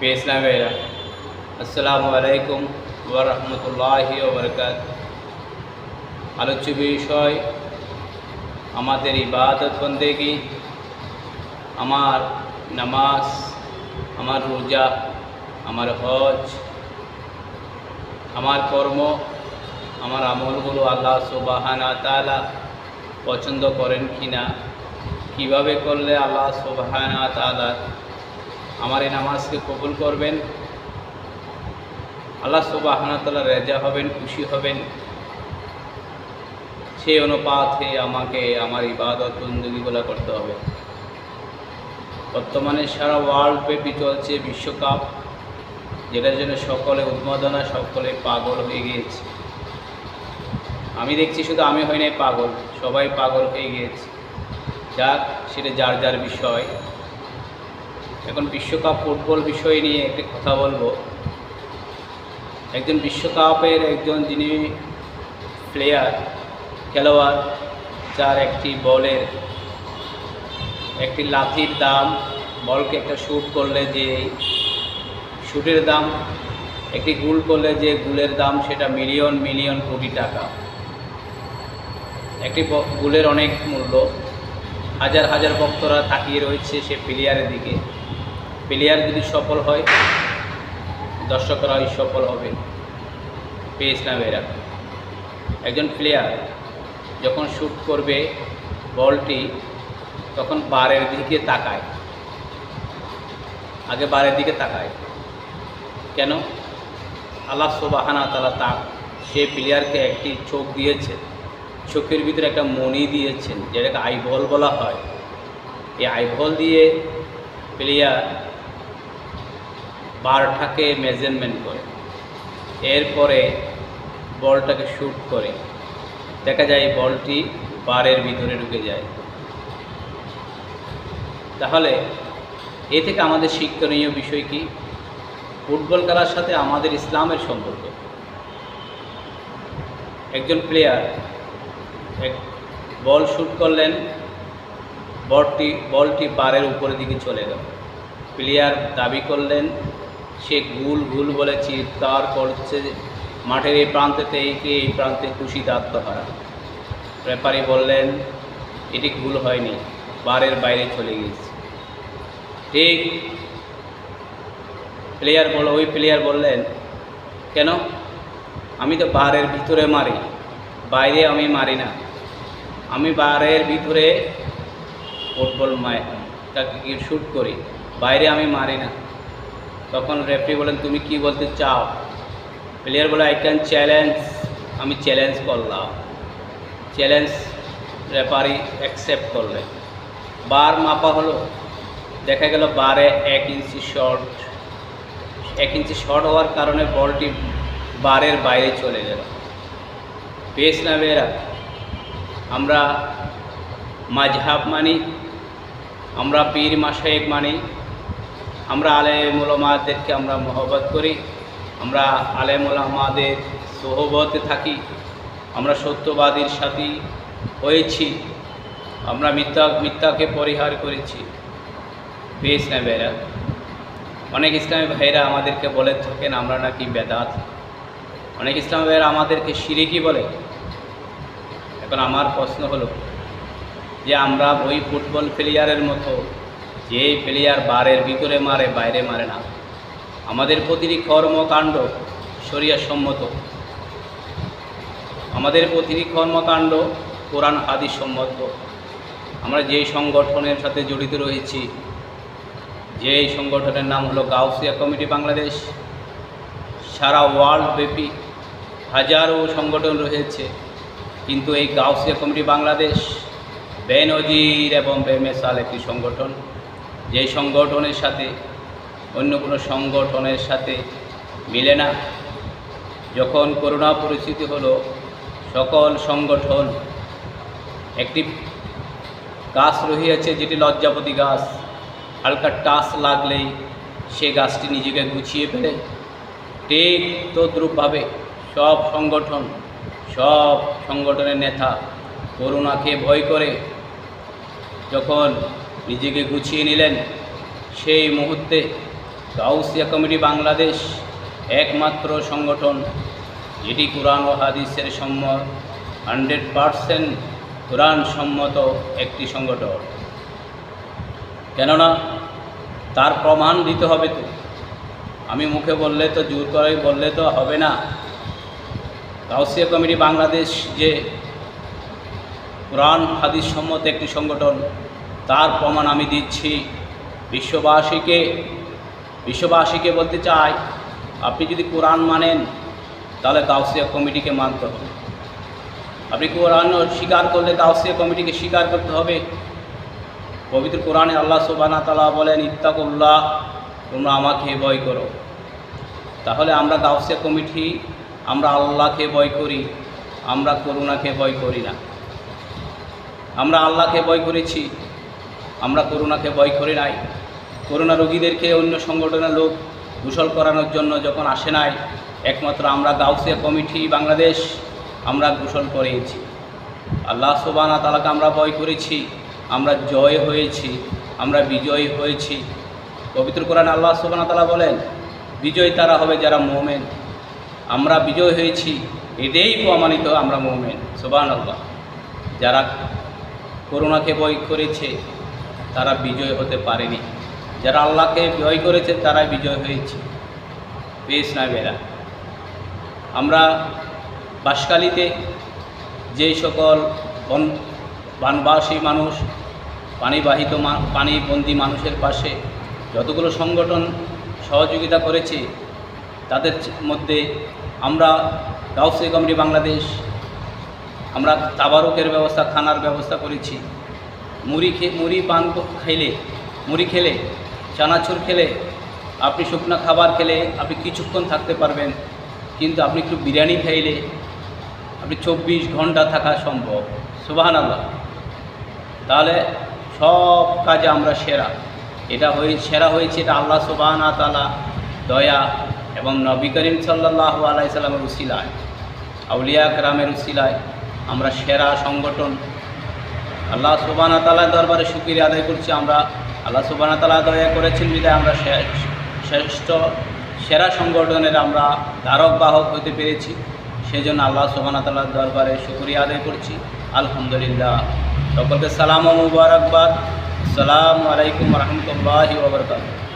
পেয়েছিলাম ভাইরা। আসসালামু আলাইকুম ওয়া রাহমাতুল্লাহি ওয়া বারাকাতুহু। আলোচ্য বিষয় আমাদের ইবাদত বন্দেগী, আমার নামাজ, আমার রোজা, আমার হজ, আমার কর্ম, আমার আমলগুলো আল্লাহ সুবহানাহু ওয়া তাআলা পছন্দ করেন কিনা, কিভাবে করলে আল্লাহ সুবহানাহু ওয়া তাআলা আমার এই নামাজকে কবুল করবেন, আল্লাহ সুবহানাহু ওয়া তাআলা রাজা হবেন, খুশি হবেন, সেই অনুপাতে আমাকে আমার ইবাদত বন্দেগীগুলো করতে হবে। বর্তমানে সারা ওয়ার্ল্ড ব্যাপী চলছে বিশ্বকাপ, যেটার জন্য সকলে উন্মাদনা, সকলে পাগল হয়ে গিয়েছে। আমি দেখছি শুধু আমি হই নাই পাগল, সবাই পাগল হয়ে গিয়েছে। যাক, সেটা যার যার বিষয়। এখন বিশ্বকাপ ফুটবল বিষয় নিয়ে একটি কথা বলবো। একজন বিশ্বকাপের একজন যিনি প্লেয়ার, খেলোয়াড়, যার একটি বলের একটি লাথির দাম, বলকে একটা শ্যুট করলে যে শ্যুটের দাম, একটি গোল করলে যে গোলের দাম, সেটা মিলিয়ন মিলিয়ন কোটি টাকা। একটি গোলের অনেক মূল্য। হাজার হাজার ভক্তরা তাকিয়ে রয়েছে সে প্লেয়ারের দিকে। প্লেয়ার যদি সফল হয়, দর্শকরাই সফল হবে। পেয়েছিলাম এরা। একজন প্লেয়ার যখন শ্যুট করবে বলটি, তখন বারের দিকে তাকায়, আগে বারের দিকে তাকায়। কেন? আল্লাহ সুবহানাহু ওয়া তাআলা সে প্লেয়ারকে একটি চোখ দিয়েছে, চোখের ভিতরে একটা মণি দিয়েছেন, যেটাকে আইবল বলা হয়। এই আইবল দিয়ে প্লেয়ার বারটাকে মেজারমেন্ট করে, এরপরে বলটাকে শ্যুট করে। দেখা যায় বলটি বারের ভিতরে ঢুকে যায়। তাহলে এ থেকে আমাদের শিক্ষণীয় বিষয় কি? ফুটবল খেলার সাথে আমাদের ইসলামের সম্পর্ক। একজন প্লেয়ার এক বল শ্যুট করলেন, বলটি বারের উপরের দিকে চলে গেল। প্লেয়ার দাবি করলেন সে গোল বলে চিৎকার করছে, মাঠের এই প্রান্তে থেকে এই প্রান্তে খুশিতে আত্মহারা। রেফারি বললেন এটি গোল হয়নি, বারের বাইরে চলে গিয়েছে। ঠিক ওই প্লেয়ার বললেন, কেন? আমি তো বারের ভিতরে মারি, বাইরে আমি মারি না। আমি বারের ভিতরে ফুটবল শ্যুট করি, বাইরে আমি মারি না। তখন রেফারি বলেন তুমি কি বলতে চাও? প্লেয়ার বলে আই ক্যান চ্যালেঞ্জ, আমি চ্যালেঞ্জ করলাম। চ্যালেঞ্জ রেফারি অ্যাকসেপ্ট করলেন। বার মাপা হলো, দেখা গেল বারে 1 ইঞ্চি শর্ট হওয়ার কারণে বলটি বারের বাইরে চলে গেল। পেয়েছিলাম এরা। আমরা মাযহাব মানি, আমরা পীর মাশায়েখ মানি, আমরা আলেম উলামাদেরকে আমরা মহব্বত করি, আমরা আলেম উলামাদের সোহবতে থাকি, আমরা সত্যবাদীর সাথী হয়েছি, আমরা মিথ্যাকে পরিহার করেছি। পেয়েছিলাম ভাইরা। অনেক ইসলামী ভাইরা আমাদেরকে বলে থাকেন আমরা নাকি বেদাত, অনেক ইসলামী ভাইরা আমাদেরকে শিরকি বলে। এখন আমার প্রশ্ন হলো যে আমরা ওই ফুটবল প্লেয়ারের মতো, যে প্লেয়ার বারের ভিতরে মারে, বাইরে মারে না, আমাদের প্রতিটি কর্মকাণ্ড শরিয়াত সম্মত, আমাদের প্রতিটি কর্মকাণ্ড কোরআন হাদিস সম্মত। আমরা যেই সংগঠনের সাথে জড়িত রয়েছি, যেই সংগঠনের নাম হলো গাউসিয়া কমিটি বাংলাদেশ, সারা ওয়ার্ল্ড ব্যাপী হাজারো সংগঠন রয়েছে, কিন্তু এই গাউসিয়া কমিটি বাংলাদেশ বেনজির এবং বেমেসাল একটি সংগঠন। যেই সংগঠনের সাথে অন্য কোনো সংগঠনের সাথে মিলে না। যখন করোনা পরিস্থিতি হলো, সকল সংগঠন, একটি গাছ রহিয়াছে যেটি লজ্জাপতি গাছ, হালকা টাচ লাগলেই সে গাছটি নিজেকে গুছিয়ে ফেলে, ঠিক তদ্রূপভাবে সব সংগঠনের নেতা করোনাকে ভয় করে যখন নিজেকে গুছিয়ে নিলেন, সেই মুহূর্তে গাউসিয়া কমিটি বাংলাদেশ একমাত্র সংগঠন যেটি কোরআন ও হাদিসের 100% কোরআন সম্মত একটি সংগঠন। কেননা তার প্রমাণ দিতে হবে। তো আমি মুখে বললে তো, জোর করে বললে তো হবে না। গাউসিয়া কমিটি বাংলাদেশ যে কোরআন হাদিস সম্মত একটি সংগঠন, তার প্রমাণ আমি দিচ্ছি। বিশ্ববাসীকে বলতে চাই, আপনি যদি কোরআন মানেন তাহলে গাউসিয়া কমিটিকে মানতে হবে। আপনি কোরআন স্বীকার করলে গাউসিয়া কমিটিকে স্বীকার করতে হবে। পবিত্র কোরআনে আল্লাহ সুবহানাহু ওয়া তাআলা বলেন, ইত্তাকুল্লাহ, তোমরা আমাকে ভয় করো। তাহলে আমরা গাউসিয়া কমিটি, আমরা আল্লাহকে ভয় করি, আমরা করুণাকে ভয় করি না। আমরা আল্লাহকে ভয় করেছি, আমরা করুণাকে ভয় করি নাই। করোনা রোগীদেরকে অন্য সংগঠনের লোক গোসল করানোর জন্য যখন আসে নাই, একমাত্র আমরা গাউসিয়া কমিটি বাংলাদেশ আমরা গোসল করিয়েছি। আল্লাহ সুবহানাহু ওয়া তাআলাকে আমরা ভয় করেছি, আমরা জয় হয়েছি, আমরা বিজয়ী হয়েছি। পবিত্র কোরআনে আল্লাহ সুবহানাহু ওয়া তাআলা বলেন, বিজয়ী তারা হবে যারা মুমিন। আমরা বিজয় হয়েছি, এটাই প্রমাণিত আমরা মুমিন। সুবহানাল্লাহ। যারা করোনাকে ভয় করেছে তারা বিজয় হতে পারেনি, যারা আল্লাহকে ভয় করেছে তারাই বিজয় হয়েছে। বেশ না বেরা, আমরা বাঁশখালীতে যেই সকল বানবাসী মানুষ, পানিবন্দী মানুষের পাশে যতগুলো সংগঠন সহযোগিতা করেছে, তাদের মধ্যে আমরা গাউসিয়া কমিটি বাংলাদেশ আমরা তাবারুকের ব্যবস্থা, খানার ব্যবস্থা করেছি। মুড়ি খেলে, চানাচুর খেলে, আপনি শুকনো খাবার খেলে আপনি কিছুক্ষণ থাকতে পারবেন, কিন্তু আপনি একটু বিরিয়ানি খাইলে আপনি 24 ঘন্টা থাকা সম্ভব। সুবহানাল্লাহ। তাহলে সব কাজে আমরা সেরা। সেরা হয়েছে এটা আল্লাহ সুবহানাহু ওয়া তাআলা দয়া এবং নবী করিম সাল্লাল্লাহু আলাইহি সাল্লামের উসিলায়, আউলিয়া কেরামের উসিলায় আমরা সেরা সংগঠন। আল্লাহ সুবহানাহু ওয়া তাআলার দরবারে শুকরিয়া আদায় করছি। আমরা আল্লাহ সুবহানাহু ওয়া তাআলা দয়া করেছেন বিধায় আমরা সেরা সংগঠনের আমরা ধারক বাহক হতে পেরেছি। সেজন্য আল্লাহ সুবহানাহু ওয়া তাআলার দরবারে শুকরিয়া আদায় করছি। আলহামদুলিল্লাহ। সকলকে সালাম ও মুবারকবাদ। আসসালামু আলাইকুম ওয়া রাহমাতুল্লাহি ওয়া বারাকাতুহু।